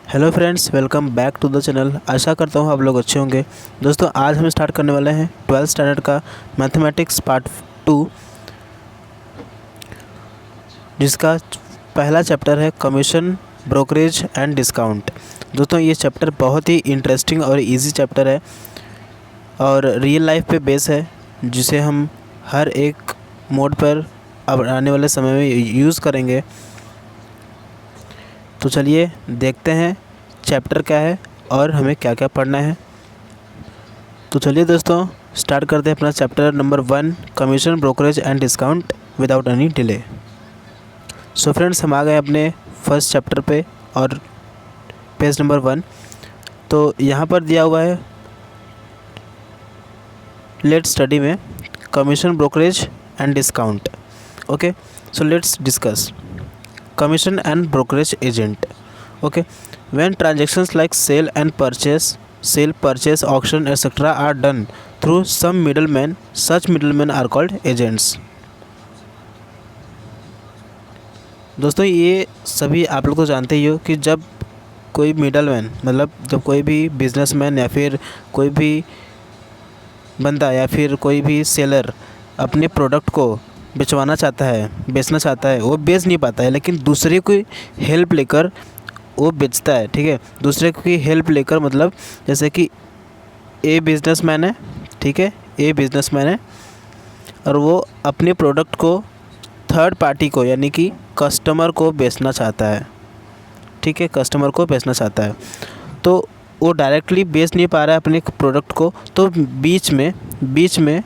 Hello friends, welcome back to the channel. आशा करता हूँ आप लोग अच्छे होंगे। दोस्तों, आज हम स्टार्ट करने वाले हैं 12th स्टैंडर्ड का मैथमेटिक्स पार्ट 2, जिसका पहला चैप्टर है कमीशन, ब्रोकरेज एंड डिस्काउंट। दोस्तों, ये चैप्टर बहुत ही इंटरेस्टिंग और इजी चैप्टर है और रियल लाइफ पे बेस है, जिसे हम हर एक मोड पर अब आने वाले समय में यूज़ करेंगे। तो चलिए देखते हैं चैप्टर क्या है और हमें क्या क्या पढ़ना है। तो चलिए दोस्तों, स्टार्ट करते हैं अपना chapter number 1, commission, brokerage and discount without any delay. So friends, हम आ गए अपने फर्स्ट चैप्टर पे और पेज नंबर 1। तो यहाँ पर दिया हुआ है लेट्स स्टडी में commission, brokerage and discount. Okay, so let's discuss commission and brokerage agent. Okay, when transactions like sale, purchase, auction, etc. are done through some middleman, such middlemen are called agents. दोस्तों, ये सभी आप लोग तो जानते ही हो कि जब कोई मिडलमैन, मतलब जब कोई भी बिजनेसमैन या फिर कोई भी बंदा या फिर कोई भी सेलर अपने प्रोडक्ट को बेचवाना चाहता है, बेचना चाहता है, वो बेच नहीं पाता है, लेकिन दूसरे की हेल्प लेकर वो बेचता है। ठीक है, दूसरे की हेल्प लेकर, मतलब जैसे कि ए बिजनेसमैन है, ठीक है, ए बिजनेसमैन है और वो अपने प्रोडक्ट को थर्ड पार्टी को, यानी कि कस्टमर को बेचना चाहता है। ठीक है, कस्टमर को बेचना चाहता है, तो वो डायरेक्टली बेच नहीं पा रहा है अपने प्रोडक्ट को, तो बीच में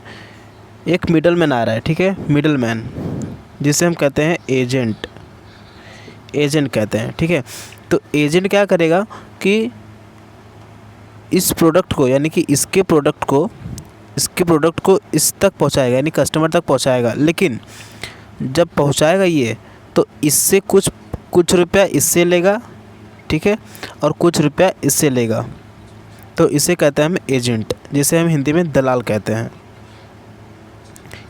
एक मिडलमैन आ रहा है। ठीक है, मिडलमैन, जिसे हम कहते हैं एजेंट कहते हैं। ठीक है, तो एजेंट क्या करेगा कि इस प्रोडक्ट को, यानी कि इसके प्रोडक्ट को इस तक पहुंचाएगा, यानी कस्टमर तक पहुंचाएगा। लेकिन जब पहुंचाएगा ये, तो इससे कुछ रुपया इससे लेगा, ठीक है, और कुछ रुपया इससे लेगा। तो इसे कहते हैं हम एजेंट, जिसे हम हिंदी में दलाल कहते हैं।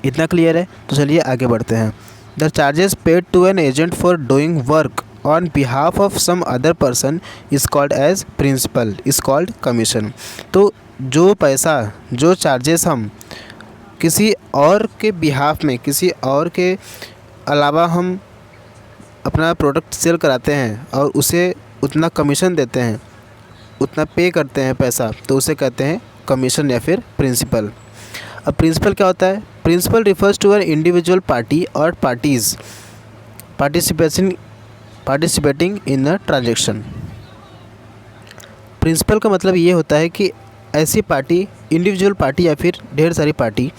इतना क्लियर है? तो चलिए आगे बढ़ते हैं। The charges paid to an agent for doing work on behalf of some other person is called as principal, is called commission. तो जो चार्जेस हम किसी और के बिहाफ में, किसी और के अलावा हम अपना प्रोडक्ट सेल कराते हैं और उसे उतना कमीशन देते हैं, उतना पे करते हैं पैसा, तो उसे कहते हैं कमीशन या फिर प्रिंसिपल। अब प्रिंसिपल क्या होता है? Principal refers to an individual party और parties participating in a transaction. Principal का मतलब ये होता है कि ऐसी पार्टी, इंडिविजुअल पार्टी या फिर ढेर सारी पार्टी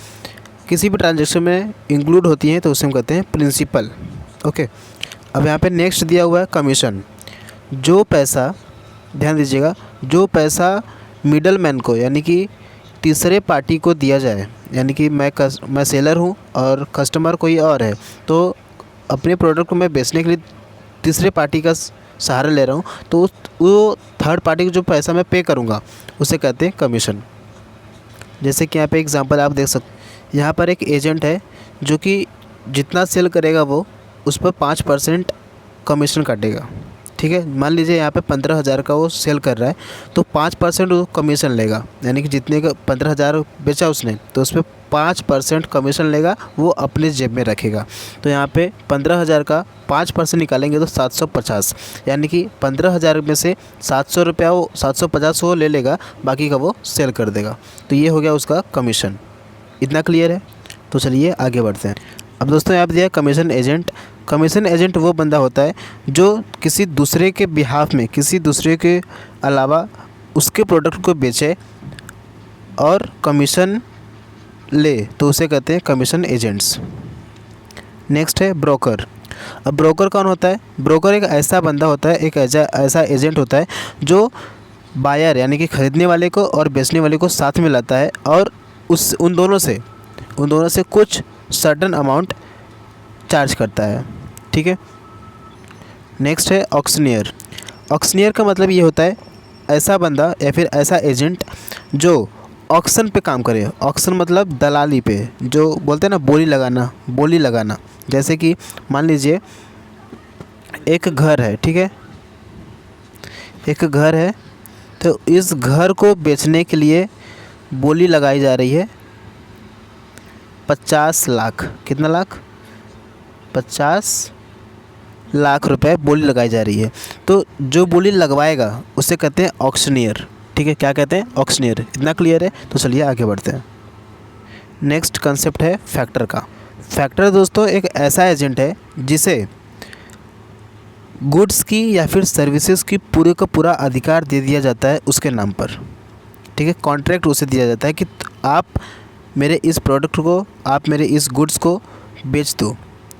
किसी भी ट्रांजेक्शन में इंक्लूड होती हैं, तो उसे हम कहते हैं प्रिंसिपल। ओके, अब यहाँ पे नेक्स्ट दिया हुआ है कमीशन। जो पैसा, ध्यान दीजिएगा, जो पैसा मिडलमैन को, यानी कि तीसरे पार्टी को दिया जाए, यानी कि मैं सेलर हूँ और कस्टमर कोई और है, तो अपने प्रोडक्ट को मैं बेचने के लिए तीसरे पार्टी का सहारा ले रहा हूँ, तो वो थर्ड पार्टी को जो पैसा मैं पे करूँगा उसे कहते हैं कमीशन। जैसे कि यहाँ पे एग्जांपल आप देख सकते, यहाँ पर एक एजेंट है जो कि जितना सेल करेगा वो उस पर 5% कमीशन काटेगा। ठीक है, मान लीजिए यहाँ पे 15,000 का वो सेल कर रहा है, तो 5% वो कमीशन लेगा, यानी कि जितने का 15,000 बेचा उसने, तो उस पर 5% कमीशन लेगा, वो अपने जेब में रखेगा। तो यहाँ पे 15,000 का 5% निकालेंगे तो 750, यानी कि 15,000 में से 700 रुपया वो 750 वो ले लेगा, बाकी का वो सेल कर देगा। तो ये हो गया उसका कमीशन। इतना क्लियर है? तो चलिए आगे बढ़ते हैं। अब दोस्तों, यहाँ पर दिया कमीशन एजेंट। कमीशन एजेंट वो बंदा होता है जो किसी दूसरे के बिहाफ में, किसी दूसरे के अलावा उसके प्रोडक्ट को बेचे और कमीशन ले, तो उसे कहते हैं कमीशन एजेंट्स। नेक्स्ट है ब्रोकर। अब ब्रोकर कौन होता है? ब्रोकर एक ऐसा बंदा होता है, एक ऐसा एजेंट होता है जो बायर, यानी कि ख़रीदने वाले को और बेचने वाले को साथ में लाता है और उन दोनों से कुछ सर्टेन अमाउंट चार्ज करता है। ठीक है, नेक्स्ट है ऑक्शनियर। ऑक्शनियर का मतलब ये होता है ऐसा बंदा या फिर ऐसा एजेंट जो ऑक्शन पे काम करे। ऑक्शन मतलब दलाली पे, जो बोलते हैं ना बोली लगाना। जैसे कि मान लीजिए एक घर है, ठीक है, एक घर है, तो इस घर को बेचने के लिए बोली लगाई जा रही है 50 लाख। कितना लाख? 50 लाख रुपए बोली लगाई जा रही है। तो जो बोली लगवाएगा उसे कहते हैं ऑक्शनियर। ठीक है, क्या कहते हैं? ऑक्शनियर। इतना क्लियर है? तो चलिए आगे बढ़ते हैं। नेक्स्ट कंसेप्ट है फैक्टर का। फैक्टर दोस्तों एक ऐसा एजेंट है जिसे गुड्स की या फिर सर्विसेज की पूरे का पूरा अधिकार दे दिया जाता है उसके नाम पर। ठीक है, कॉन्ट्रैक्ट उसे दिया जाता है कि आप मेरे इस प्रोडक्ट को, आप मेरे इस गुड्स को बेच दो।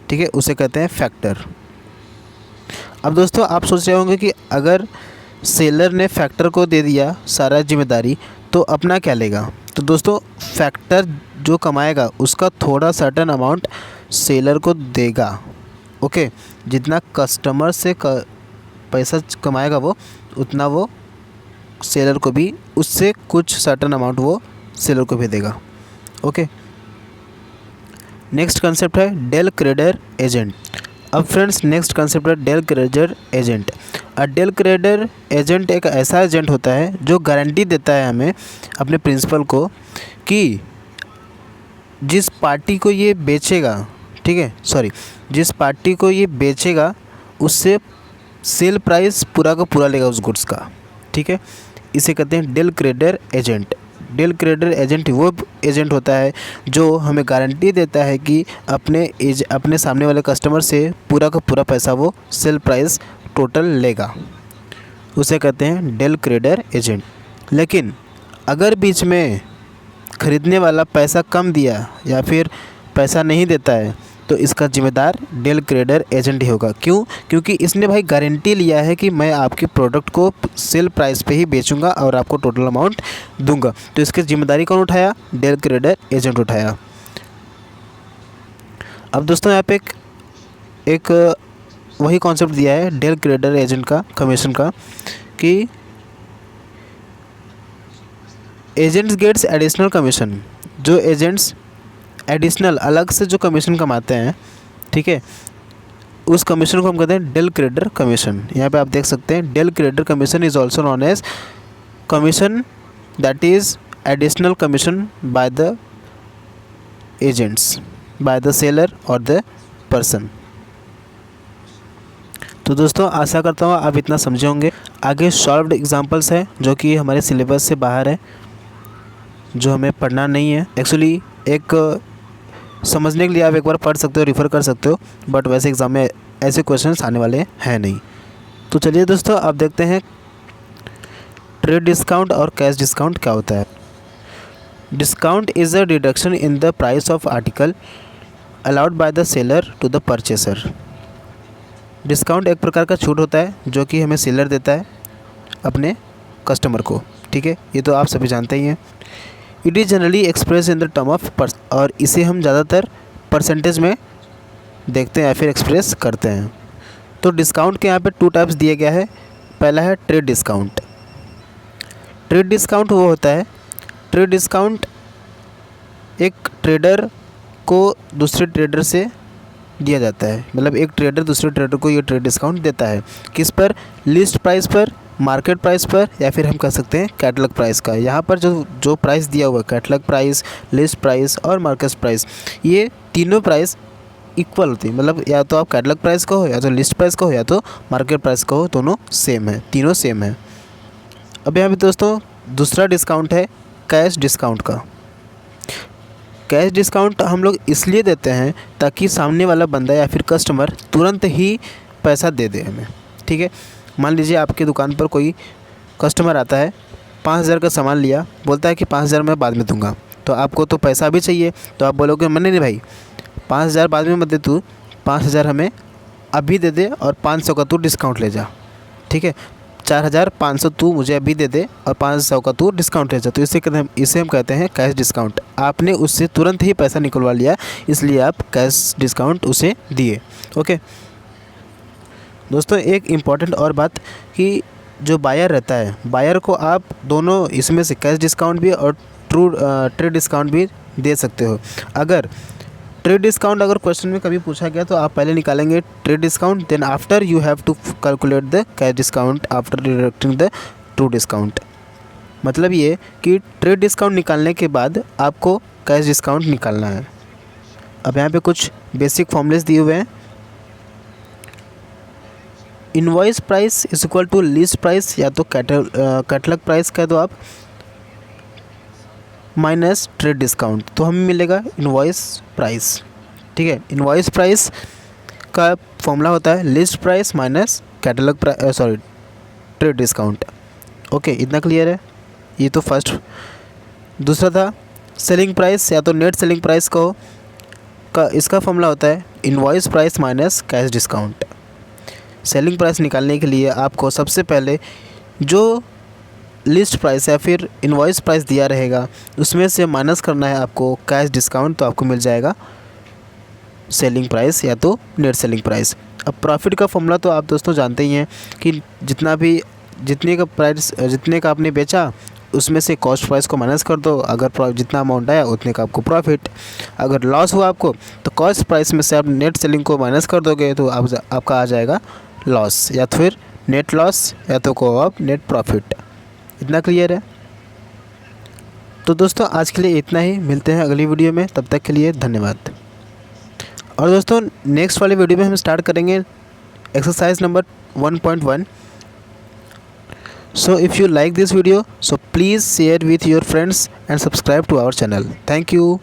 ठीक है, उसे कहते हैं फैक्टर। अब दोस्तों आप सोच रहे होंगे कि अगर सेलर ने फैक्टर को दे दिया सारा जिम्मेदारी तो अपना क्या लेगा? तो दोस्तों फैक्टर जो कमाएगा उसका थोड़ा सर्टेन अमाउंट सेलर को देगा। ओके, जितना कस्टमर से पैसा कमाएगा वो उतना वो सेलर को भी, उससे कुछ सर्टेन अमाउंट वो सेलर को भी देगा। ओके, नेक्स्ट कंसेप्ट है डेल क्रेडर एजेंट। अब फ्रेंड्स नेक्स्ट कंसेप्ट है del credere agent. Del credere agent एक ऐसा एजेंट होता है जो गारंटी देता है हमें, अपने प्रिंसिपल को, कि जिस पार्टी को ये बेचेगा, ठीक है, जिस पार्टी को ये बेचेगा उससे सेल प्राइस पूरा का पूरा लेगा उस गुड्स का। ठीक है, इसे कहते हैं del credere agent. Del credere agent वो एजेंट होता है जो हमें गारंटी देता है कि अपने सामने वाले कस्टमर से पूरा का पूरा पैसा वो सेल प्राइस टोटल लेगा। उसे कहते हैं डेल क्रेडर एजेंट। लेकिन अगर बीच में ख़रीदने वाला पैसा कम दिया या फिर पैसा नहीं देता है तो इसका जिम्मेदार डेल क्रेडर एजेंट ही होगा। क्यों? क्योंकि इसने भाई गारंटी लिया है कि मैं आपके प्रोडक्ट को सेल प्राइस पे ही बेचूंगा और आपको टोटल अमाउंट दूंगा। तो इसकी जिम्मेदारी कौन उठाया? डेल क्रेडर एजेंट उठाया। अब दोस्तों यहाँ पे एक वही कॉन्सेप्ट दिया है डेल क्रेडर एजेंट का, कमीशन का, कि एजेंट्स गेट्स एडिशनल कमीशन। जो एजेंट्स एडिशनल अलग से जो कमीशन कमाते हैं, ठीक है, उस कमीशन को हम कहते हैं डेल क्रेडर कमीशन। यहाँ पे आप देख सकते हैं del credere commission is also known as commission that is additional commission by the agents, by the seller और द पर्सन। तो दोस्तों आशा करता हूँ आप इतना समझे होंगे। आगे सॉल्व्ड एग्जांपल्स है जो कि हमारे सिलेबस से बाहर है, जो हमें पढ़ना नहीं है। एक्चुअली एक समझने के लिए आप एक बार पढ़ सकते हो, रेफ़र कर सकते हो, बट वैसे एग्ज़ाम में ऐसे क्वेश्चंस आने वाले हैं नहीं। तो चलिए दोस्तों आप देखते हैं ट्रेड डिस्काउंट और कैश डिस्काउंट क्या होता है। Discount is a deduction in the price of article allowed by the seller to the purchaser. Discount एक प्रकार का छूट होता है जो कि हमें सेलर देता है अपने कस्टमर को। ठीक है, ये तो आप सभी जानते ही हैं। It is generally express in the term of और इसे हम ज़्यादातर परसेंटेज में देखते हैं या फिर एक्सप्रेस करते हैं। तो डिस्काउंट के यहाँ पे 2 टाइप्स दिए गया है। पहला है ट्रेड डिस्काउंट। ट्रेड डिस्काउंट वो होता है, ट्रेड डिस्काउंट एक ट्रेडर को दूसरे ट्रेडर से दिया जाता है। मतलब एक ट्रेडर दूसरे ट्रेडर को ये ट्रेड डिस्काउंट देता है। किस पर? लिस्ट प्राइस पर, मार्केट प्राइस पर, या फिर हम कह सकते हैं कैटलॉग प्राइस का। यहाँ पर जो प्राइस दिया हुआ है, कैटलॉग प्राइस, लिस्ट प्राइस और मार्केट प्राइस, ये तीनों प्राइस इक्वल होती है। मतलब या तो आप कैटलॉग प्राइस कहो, या तो लिस्ट प्राइस कहो, या तो मार्केट प्राइस कहो, दोनों सेम है, तीनों सेम है। अब यहाँ पे दोस्तों दूसरा डिस्काउंट है कैश डिस्काउंट का। कैश डिस्काउंट हम लोग इसलिए देते हैं ताकि सामने वाला बंदा या फिर कस्टमर तुरंत ही पैसा दे दे हमें। ठीक है, मान लीजिए आपकी दुकान पर कोई कस्टमर आता है, 5,000 का सामान लिया, बोलता है कि 5,000 मैं बाद में दूंगा। तो आपको तो पैसा भी चाहिए, तो आप बोलोगे नहीं भाई 5,000 बाद में मत दे, तू 5,000 हमें अभी दे दे और 500 का तू डिस्काउंट ले जा। ठीक है, 4,500 तू मुझे अभी दे दे और 500 का तू डिस्काउंट ले जा। तो इसे हम कहते हैं कैश डिस्काउंट। आपने उससे तुरंत ही पैसा निकलवा लिया, इसलिए आप कैश डिस्काउंट उसे दिए। ओके दोस्तों, एक इम्पॉर्टेंट और बात कि जो बायर रहता है, बायर को आप दोनों इसमें से कैश डिस्काउंट भी और ट्रेड डिस्काउंट भी दे सकते हो। अगर ट्रेड डिस्काउंट अगर क्वेश्चन में कभी पूछा गया तो आप पहले निकालेंगे trade discount, then after you have to calculate the cash discount after deducting the true discount. मतलब ये कि ट्रेड डिस्काउंट निकालने के बाद आपको कैश डिस्काउंट निकालना है। अब यहाँ पे कुछ बेसिक फॉर्मूलेस दिए हुए हैं। Invoice price is equal to list price, या तो कैटलॉग प्राइस कह दो आप, माइनस ट्रेड डिस्काउंट, तो हमें मिलेगा इनवॉइस प्राइस। ठीक है, इनवॉइस प्राइस का फॉर्मूला होता है list price minus catalogue price, sorry trade discount. Okay, इतना क्लियर है। ये तो फर्स्ट। दूसरा था सेलिंग प्राइस, या तो नेट सेलिंग प्राइस कहो, का इसका फॉर्मूला होता है invoice price minus cash discount. Selling price निकालने के लिए आपको सबसे पहले जो लिस्ट प्राइस या फिर इनवॉइस प्राइस दिया रहेगा उसमें से माइनस करना है आपको कैश डिस्काउंट, तो आपको मिल जाएगा सेलिंग प्राइस या तो नेट सेलिंग प्राइस। अब प्रॉफिट का फॉर्मूला तो आप दोस्तों जानते ही हैं कि जितने का आपने बेचा उसमें से कॉस्ट प्राइस को माइनस कर दो, अगर जितना अमाउंट आया उतने का आपको प्रॉफिट। अगर लॉस हुआ आपको तो कॉस्ट प्राइस में से आप नेट सेलिंग को माइनस कर दोगे तो आपका आ जाएगा लॉस, या तो फिर नेट लॉस या तो को आप नेट प्रॉफिट। इतना क्लियर है। तो दोस्तों आज के लिए इतना ही, मिलते हैं अगली वीडियो में, तब तक के लिए धन्यवाद। और दोस्तों नेक्स्ट वाली वीडियो में हम स्टार्ट करेंगे exercise number 1.1। So if you like this video, so please share with your friends and subscribe to our channel. Thank you.